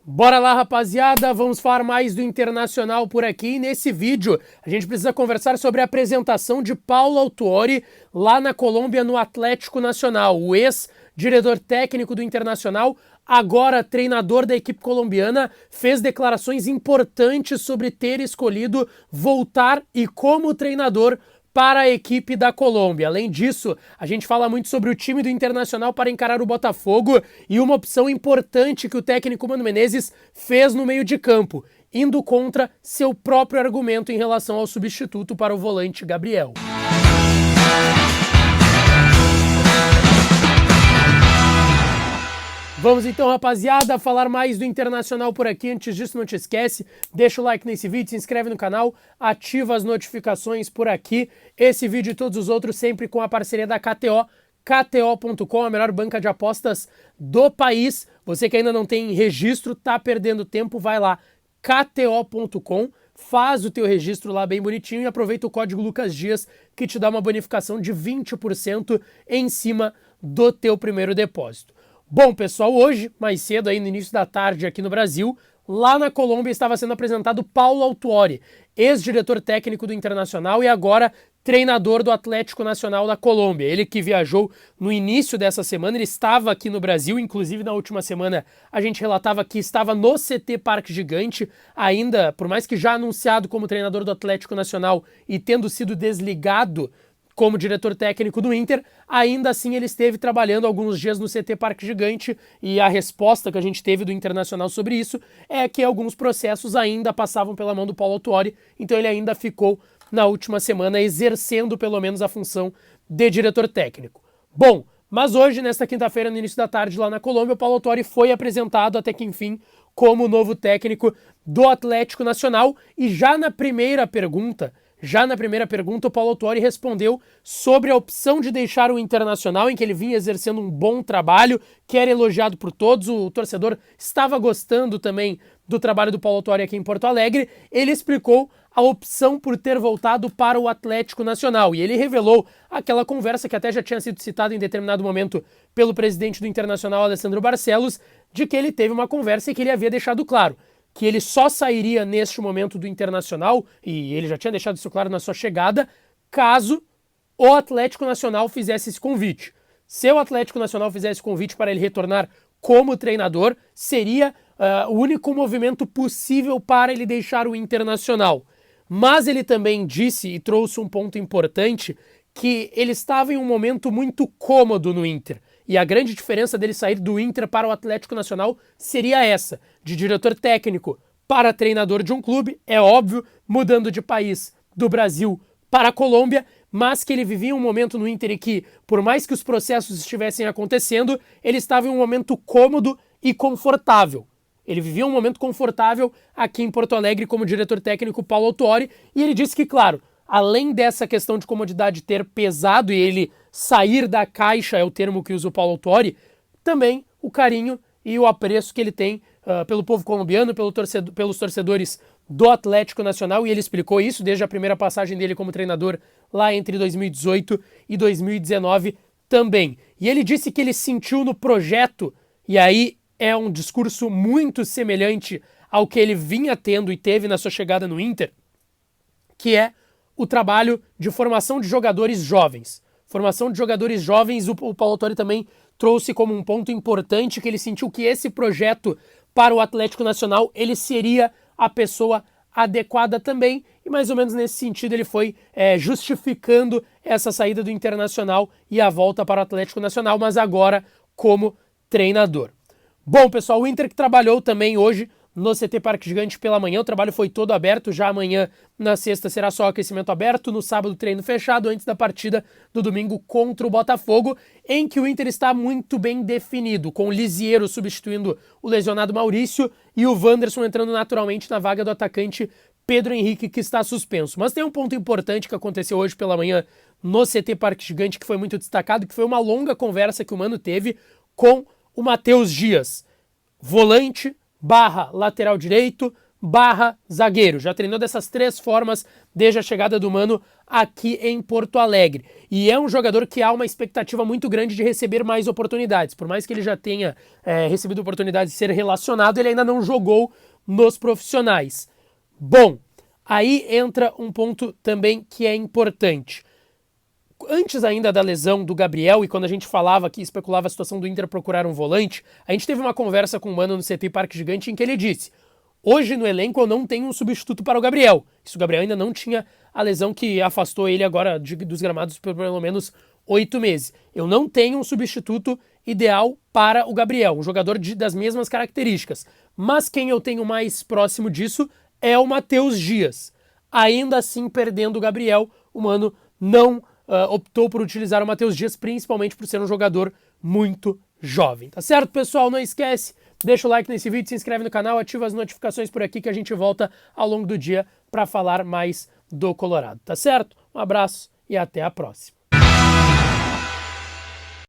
Bora lá, rapaziada, vamos falar mais do Internacional por aqui. Nesse vídeo, a gente precisa conversar sobre a apresentação de Paulo Autuori lá na Colômbia no Atlético Nacional. O ex-diretor técnico do Internacional, agora treinador da equipe colombiana, fez declarações importantes sobre ter escolhido voltar e como treinador para a equipe da Colômbia. Além disso, a gente fala muito sobre o time do Internacional para encarar o Botafogo e uma opção importante que o técnico Mano Menezes fez no meio de campo, indo contra seu próprio argumento em relação ao substituto para o volante Gabriel. Vamos então, rapaziada, falar mais do Internacional por aqui. Antes disso, não te esquece, deixa o like nesse vídeo, se inscreve no canal, ativa as notificações por aqui. Esse vídeo e todos os outros sempre com a parceria da KTO, KTO.com, a melhor banca de apostas do país. Você que ainda não tem registro, tá perdendo tempo, vai lá, KTO.com, faz o teu registro lá bem bonitinho e aproveita o código Lucas Dias que te dá uma bonificação de 20% em cima do teu primeiro depósito. Bom, pessoal, hoje, mais cedo aí no início da tarde aqui no Brasil, lá na Colômbia estava sendo apresentado Paulo Autuori, ex-diretor técnico do Internacional e agora treinador do Atlético Nacional da Colômbia. Ele que viajou no início dessa semana, ele estava aqui no Brasil, inclusive na última semana a gente relatava que estava no CT Parque Gigante, ainda, por mais que já anunciado como treinador do Atlético Nacional e tendo sido desligado como diretor técnico do Inter, ainda assim ele esteve trabalhando alguns dias no CT Parque Gigante e a resposta que a gente teve do Internacional sobre isso é que alguns processos ainda passavam pela mão do Paulo Autuori, então ele ainda ficou na última semana exercendo pelo menos a função de diretor técnico. Bom, mas hoje, nesta quinta-feira, no início da tarde lá na Colômbia, o Paulo Autuori foi apresentado até que enfim como novo técnico do Atlético Nacional e já na primeira pergunta, o Paulo Autuori respondeu sobre a opção de deixar o Internacional, em que ele vinha exercendo um bom trabalho, que era elogiado por todos, o torcedor estava gostando também do trabalho do Paulo Autuori aqui em Porto Alegre. Ele explicou a opção por ter voltado para o Atlético Nacional e ele revelou aquela conversa que até já tinha sido citada em determinado momento pelo presidente do Internacional, Alessandro Barcelos, de que ele teve uma conversa e que ele havia deixado claro que ele só sairia neste momento do Internacional, e ele já tinha deixado isso claro na sua chegada, caso o Atlético Nacional fizesse esse convite. Se o Atlético Nacional fizesse convite para ele retornar como treinador, seria o único movimento possível para ele deixar o Internacional. Mas ele também disse, e trouxe um ponto importante, que ele estava em um momento muito cômodo no Inter. E a grande diferença dele sair do Inter para o Atlético Nacional seria essa, de diretor técnico para treinador de um clube, é óbvio, mudando de país do Brasil para a Colômbia, mas que ele vivia um momento no Inter em que, por mais que os processos estivessem acontecendo, ele estava em um momento cômodo e confortável. Ele vivia um momento confortável aqui em Porto Alegre como diretor técnico Paulo Autuori, e ele disse que, claro, além dessa questão de comodidade ter pesado e ele sair da caixa, é o termo que usa o Paulo Autuori, também o carinho e o apreço que ele tem pelo povo colombiano, pelos torcedores do Atlético Nacional, e ele explicou isso desde a primeira passagem dele como treinador lá entre 2018 e 2019 também. E ele disse que ele sentiu no projeto, e aí é um discurso muito semelhante ao que ele vinha tendo e teve na sua chegada no Inter, que é o trabalho de formação de jogadores jovens. Formação de jogadores jovens, o Paulo Autuori também trouxe como um ponto importante que ele sentiu que esse projeto para o Atlético Nacional, ele seria a pessoa adequada também, e mais ou menos nesse sentido ele foi justificando essa saída do Internacional e a volta para o Atlético Nacional, mas agora como treinador. Bom, pessoal, o Inter que trabalhou também hoje no CT Parque Gigante pela manhã, o trabalho foi todo aberto, já amanhã, na sexta, será só aquecimento aberto, no sábado treino fechado, antes da partida do domingo contra o Botafogo, em que o Inter está muito bem definido, com o Lisiero substituindo o lesionado Maurício e o Wanderson entrando naturalmente na vaga do atacante Pedro Henrique, que está suspenso. Mas tem um ponto importante que aconteceu hoje pela manhã no CT Parque Gigante, que foi muito destacado, que foi uma longa conversa que o Mano teve com o Matheus Dias, volante / lateral direito, zagueiro. Já treinou dessas 3 formas desde a chegada do Mano aqui em Porto Alegre. E é um jogador que há uma expectativa muito grande de receber mais oportunidades. Por mais que ele já tenha recebido oportunidades de ser relacionado, ele ainda não jogou nos profissionais. Bom, aí entra um ponto também que é importante. Antes ainda da lesão do Gabriel, e quando a gente falava aqui, especulava a situação do Inter procurar um volante, a gente teve uma conversa com o Mano no CT Parque Gigante em que ele disse: hoje no elenco eu não tenho um substituto para o Gabriel. Isso, o Gabriel ainda não tinha a lesão que afastou ele agora dos gramados por pelo menos 8 meses. Eu não tenho um substituto ideal para o Gabriel, um jogador das mesmas características. Mas quem eu tenho mais próximo disso é o Matheus Dias. Ainda assim, perdendo o Gabriel, o Mano não optou por utilizar o Matheus Dias, principalmente por ser um jogador muito jovem. Tá certo, pessoal? Não esquece, deixa o like nesse vídeo, se inscreve no canal, ativa as notificações por aqui que a gente volta ao longo do dia para falar mais do Colorado. Tá certo? Um abraço e até a próxima.